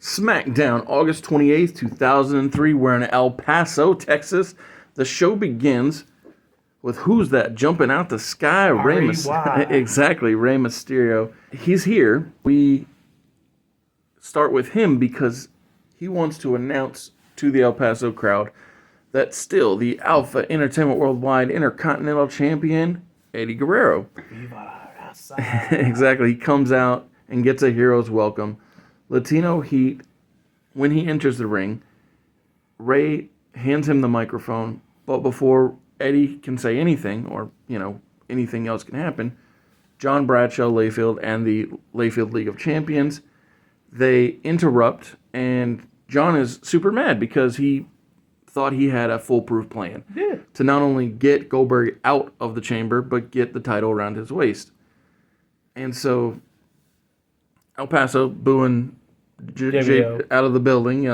Smackdown, August 28th, 2003. We're in El Paso, Texas. The show begins with who's that jumping out the sky? Exactly, Rey Mysterio. He's here. We start with him because he wants to announce to the El Paso crowd that still the Alpha Entertainment Worldwide Intercontinental Champion, Eddie Guerrero. Exactly. He comes out and gets a hero's welcome. Latino Heat, when he enters the ring, Ray hands him the microphone, but before Eddie can say anything, or, anything else can happen, John Bradshaw Layfield and the Layfield League of Champions, they interrupt, and John is super mad because he thought he had a foolproof plan to not only get Goldberg out of the chamber, but get the title around his waist. And so El Paso booing Jake out of the building.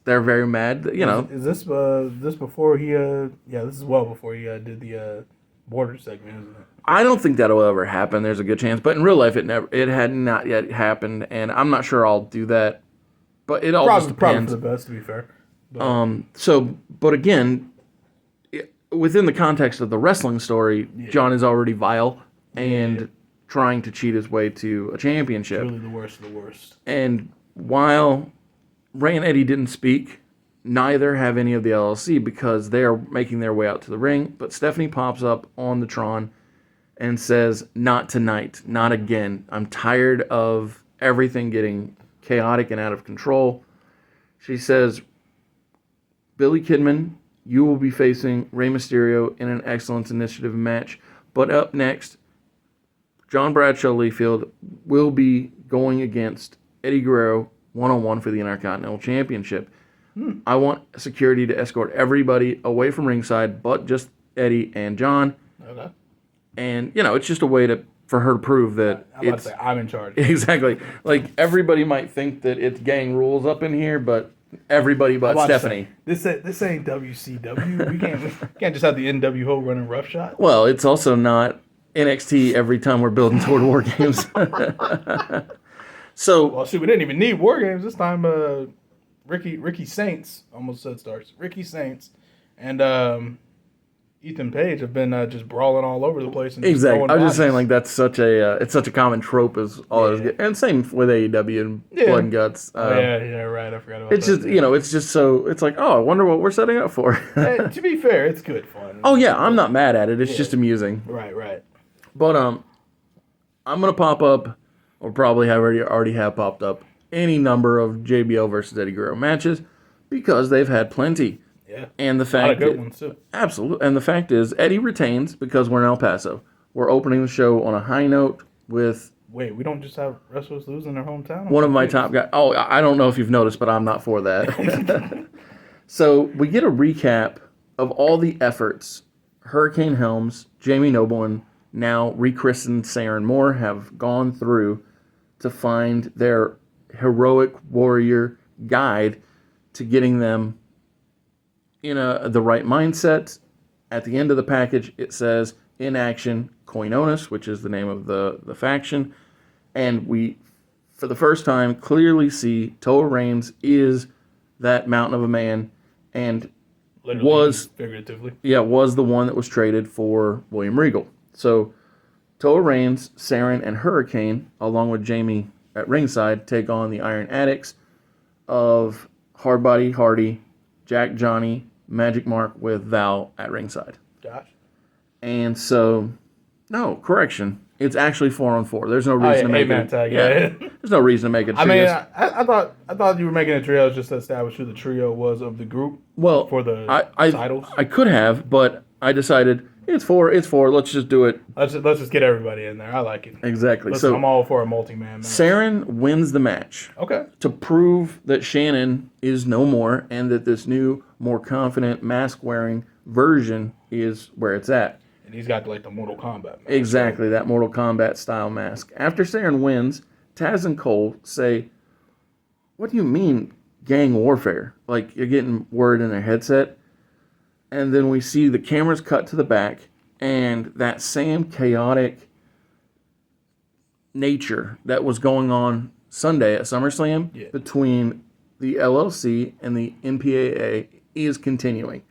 They're very mad. Is this before he? This is well before he did the border segment, isn't it? I don't think that'll ever happen. There's a good chance, but in real life, it had not yet happened, and I'm not sure I'll do that. But it all just depends. Probably for the best, to be fair. But again, within the context of the wrestling story, John is already vile and trying to cheat his way to a championship. Really the worst of the worst. And while Ray and Eddie didn't speak, neither have any of the LLC because they are making their way out to the ring. But Stephanie pops up on the Tron and says, "Not tonight, not again. I'm tired of everything getting chaotic and out of control." She says, "Billy Kidman, you will be facing Rey Mysterio in an Excellence Initiative match. But up next, John Bradshaw Layfield will be going against Eddie Guerrero one-on-one for the Intercontinental Championship. I want security to escort everybody away from ringside, but just Eddie and John." Okay. And, it's just a way for her to prove that I'm in charge. Exactly. Like, everybody might think that it's gang rules up in here, but everybody but Stephanie. This ain't WCW. We can't just have the NWO running roughshod. Well, it's also not NXT every time we're building toward War Games. Well, shoot, we didn't even need War Games this time. Ricky Saints, almost said stars. Ricky Saints and Ethan Page have been just brawling all over the place. And exactly. I was just saying, that's such it's such a common trope as all it is. And same with AEW and Blood and Guts. Right. I forgot about it's that. It's just so, it's like, I wonder what we're setting up for. Hey, to be fair, it's good fun. Oh, yeah, I'm not mad at it. It's just amusing. Right. But I'm going to pop up, or probably already have popped up, any number of JBL versus Eddie Guerrero matches because they've had plenty. Yeah. And the fact a lot of good ones, too. Absolutely. And the fact is, Eddie retains because we're in El Paso. We're opening the show on a high note with... Wait, we don't just have wrestlers lose in their hometown? One of my top guys... Oh, I don't know if you've noticed, but I'm not for that. So we get a recap of all the efforts Hurricane Helms, Jamie Noble, and now rechristened Saren Moore have gone through to find their heroic warrior guide to getting them in the right mindset. At the end of the package, it says, "In action, Koinonis," which is the name of the faction. And we, for the first time, clearly see Toa Reigns is that mountain of a man and figuratively. Was the one that was traded for William Regal. So Toa Reigns, Saren, and Hurricane, along with Jamie at ringside, take on the Iron Addicts of Hardbody Hardy, Jack Johnny, Magic Mark with Val at ringside. Gosh. And so, no, correction. It's actually 4-on-4. There's no reason to make it. There's no reason to make it. I mean, I thought you were making a trio just to establish who the trio was of the group. Well, for the titles. I could have, but I decided it's 4. It's 4. Let's just do it. Let's just get everybody in there. I like it. Exactly. Listen, I'm all for a multi-man match. Saren wins the match. Okay. To prove that Shannon is no more and that this new, more confident, mask-wearing version is where it's at. And he's got the Mortal Kombat mask. Exactly, that Mortal Kombat style mask. After Saren wins, Taz and Cole say, "What do you mean gang warfare?" Like, you're getting word in their headset. And then we see the cameras cut to the back, and that same chaotic nature that was going on Sunday at SummerSlam between the LLC and the NPAA is continuing.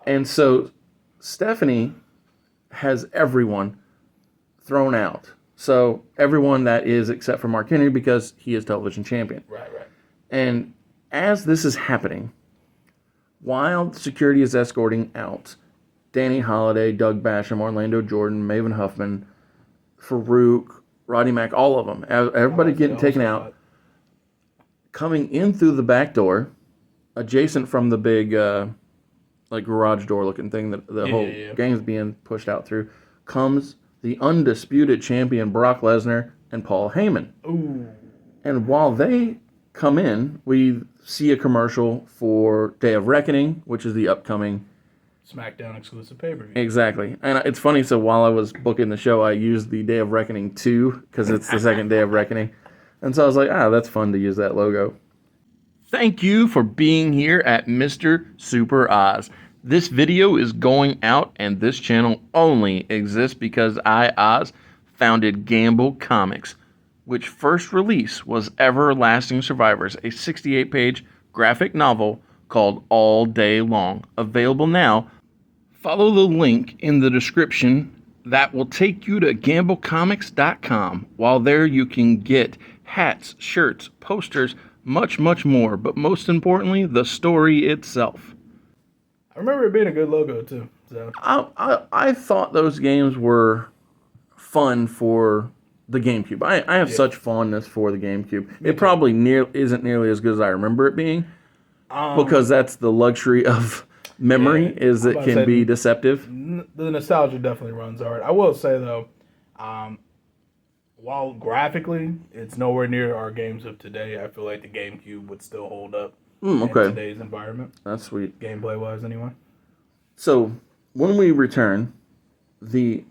And so Stephanie has everyone thrown out. So everyone that is except for Mark Henry because he is television champion. Right. And as this is happening, while security is escorting out Danny Holiday, Doug Basham, Orlando Jordan, Maven Huffman, Farouk, Roddy Mack, all of them, everybody getting taken out, coming in through the back door, adjacent from the big like garage door looking thing that the whole game's being pushed out through, comes the undisputed champion Brock Lesnar and Paul Heyman. Ooh. And while they come in, we see a commercial for Day of Reckoning, which is the upcoming Smackdown exclusive pay-per-view. Exactly. And it's funny, so while I was booking the show, I used the Day of Reckoning 2, because it's the second Day of Reckoning. And so I was like, that's fun to use that logo. Thank you for being here at Mr. Super Oz. This video is going out, and this channel only exists because I, Oz, founded Gamble Comics, which first release was Everlasting Survivors, a 68-page graphic novel called All Day Long, available now. Follow the link in the description that will take you to gamblecomics.com. While there you can get hats, shirts, posters, much, much more, but most importantly, the story itself. I remember it being a good logo too. So I thought those games were fun for the GameCube. I have such fondness for the GameCube. It probably isn't nearly as good as I remember it being, because that's the luxury of memory, is it can be deceptive. The nostalgia definitely runs hard. I will say though, while graphically it's nowhere near our games of today, I feel like the GameCube would still hold up in today's environment. That's sweet. Gameplay wise, anyway. So when we return, the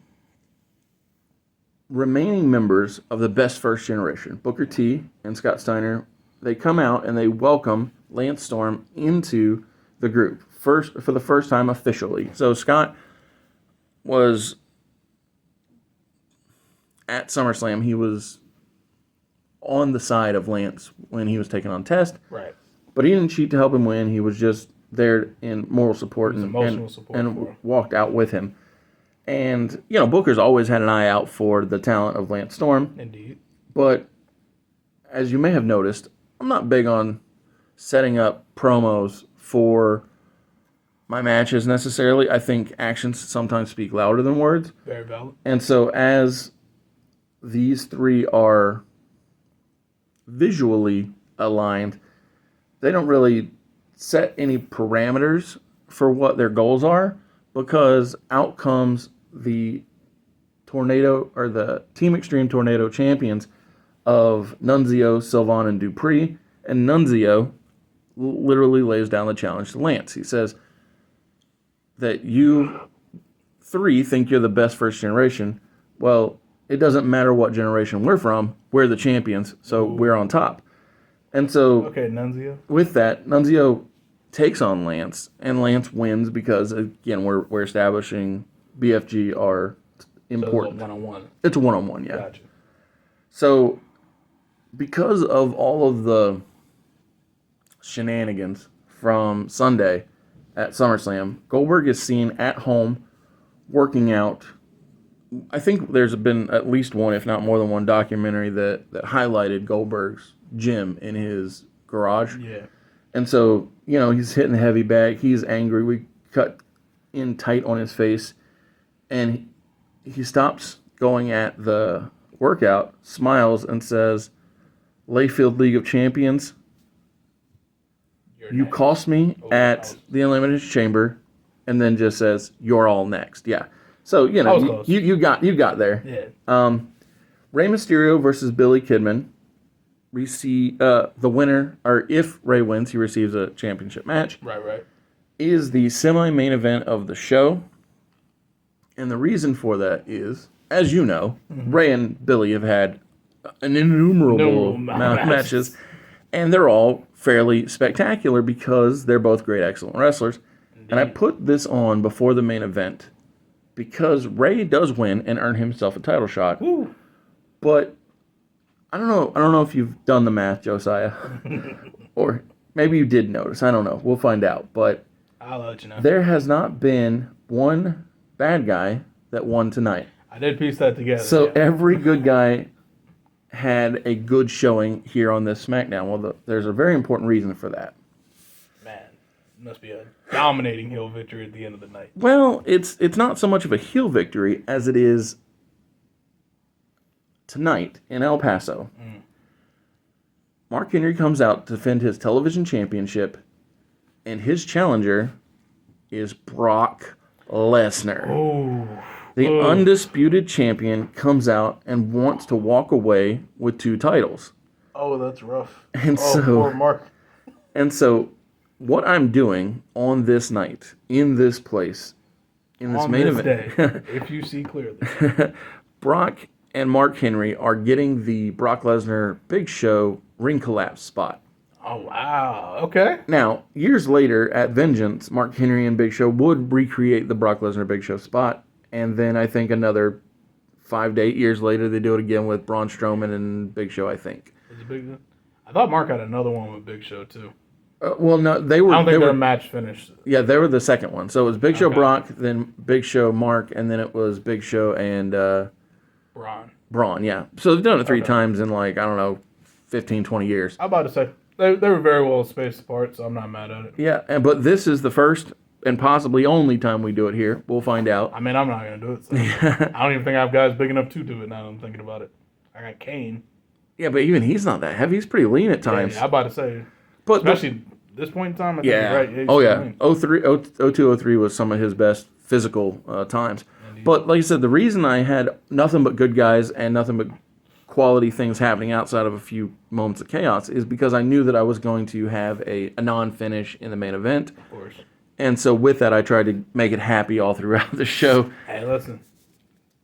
remaining members of the best first generation, Booker T and Scott Steiner, they come out and they welcome Lance Storm into the group for the first time officially. So Scott was at SummerSlam. He was on the side of Lance when he was taking on Test. Right. But he didn't cheat to help him win. He was just there in moral support and walked out with him. And, Booker's always had an eye out for the talent of Lance Storm. Indeed. But as you may have noticed, I'm not big on setting up promos for my matches necessarily. I think actions sometimes speak louder than words. Very valid. And so as these three are visually aligned, they don't really set any parameters for what their goals are, because out comes the Tornado, or the Team Extreme Tornado champions of Nunzio, Sylvan, and Dupree. And Nunzio literally lays down the challenge to Lance. He says that you three think you're the best first generation. Well, it doesn't matter what generation we're from. We're the champions, so we're on top. And so, Nunzio. With that, Nunzio takes on Lance, and Lance wins because, again, we're establishing BFG are important. So it's a one-on-one. It's a one-on-one, yeah. Gotcha. So, because of all of the shenanigans from Sunday at SummerSlam, Goldberg is seen at home working out. I think there's been at least one, if not more than one, documentary that highlighted Goldberg's gym in his garage. Yeah. And so, he's hitting the heavy bag. He's angry. We cut in tight on his face. And he stops going at the workout, smiles, and says, Layfield League of Champions, you cost me at the Elimination Chamber, and then just says, you're all next. Yeah. So, you got there. Yeah. Rey Mysterio versus Billy Kidman. We see the winner, or if Rey wins, he receives a championship match. Right. Is the semi-main event of the show. And the reason for that is, as you know, Rey and Billy have had an innumerable amount of matches, and they're all fairly spectacular because they're both great, excellent wrestlers. Indeed. And I put this on before the main event because Rey does win and earn himself a title shot. Woo. But I don't know. I don't know if you've done the math, Josiah, or maybe you did notice. I don't know. We'll find out. But I'll let you know. there has not been one bad guy that won tonight. I did piece that together. So yeah. every good guy had a good showing here on this SmackDown. Well, there's a very important reason for that. Man, it must be a dominating heel victory at the end of the night. Well, it's not so much of a heel victory as it is tonight in El Paso. Mark Henry comes out to defend his television championship, and his challenger is Brock Lesnar. Oh. The undisputed champion comes out and wants to walk away with 2 titles. Oh, that's rough. And poor Mark. so what I'm doing on this night, in this place, in this On main this event, day, if you see clearly. Brock and Mark Henry are getting the Brock Lesnar Big Show ring collapse spot. Oh, wow. Okay. Now, years later at Vengeance, Mark Henry and Big Show would recreate the Brock Lesnar Big Show spot. And then I think another 5 to 8 years later, they do it again with Braun Strowman and Big Show, I think. Was it Big? I thought Mark had another one with Big Show, too. Well, no, they were. I don't think they their were, match finished. Yeah, they were the second one. So it was Big Show Okay. Brock, then Big Show Mark, and then it was Big Show and Braun. Yeah. So they've done it 3 Okay. times in 15, 20 years. I'm about to say, they were very well spaced apart, so I'm not mad at it. Yeah, but this is the first and possibly only time we do it here. We'll find out. I mean, I'm not going to do it. So. I don't even think I have guys big enough to do it now that I'm thinking about it. I got Kane. Yeah, but even he's not that heavy. He's pretty lean at times. Yeah, I'm about to say, but especially this point in time, I think yeah. you're right. He's Oh, yeah. lean. 0203 was some of his best physical times. Indeed. But like I said, the reason I had nothing but good guys and nothing but quality things happening outside of a few moments of chaos is because I knew that I was going to have a non-finish in the main event. Of course. And so with that, I tried to make it happy all throughout the show. Hey, listen.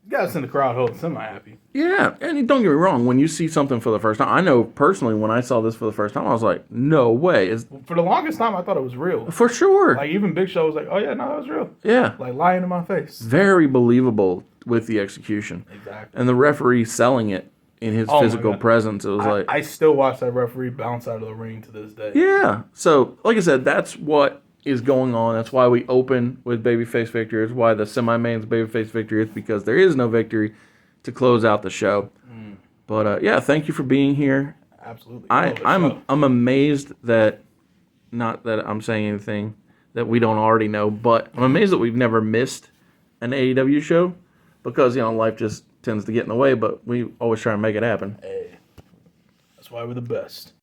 You got us in the crowd holding semi-happy. Yeah, and don't get me wrong, when you see something for the first time, I know personally when I saw this for the first time, I was like, no way. For the longest time, I thought it was real. For sure. Like, even Big Show was like, oh, yeah, no, that was real. Yeah. Like, lying in my face. Very believable with the execution. Exactly. And the referee selling it in his Oh my physical God. presence, it was like... I still watch that referee bounce out of the ring to this day. Yeah. So, like I said, that's what is going on. That's why we open with babyface victory. It's why the semi-main's babyface victory is because there is no victory to close out the show. But, yeah, thank you for being here. Absolutely. I'm amazed that, not that I'm saying anything that we don't already know, but I'm amazed that we've never missed an AEW show because, life just tends to get in the way, but we always try and make it happen. Hey, that's why we're the best.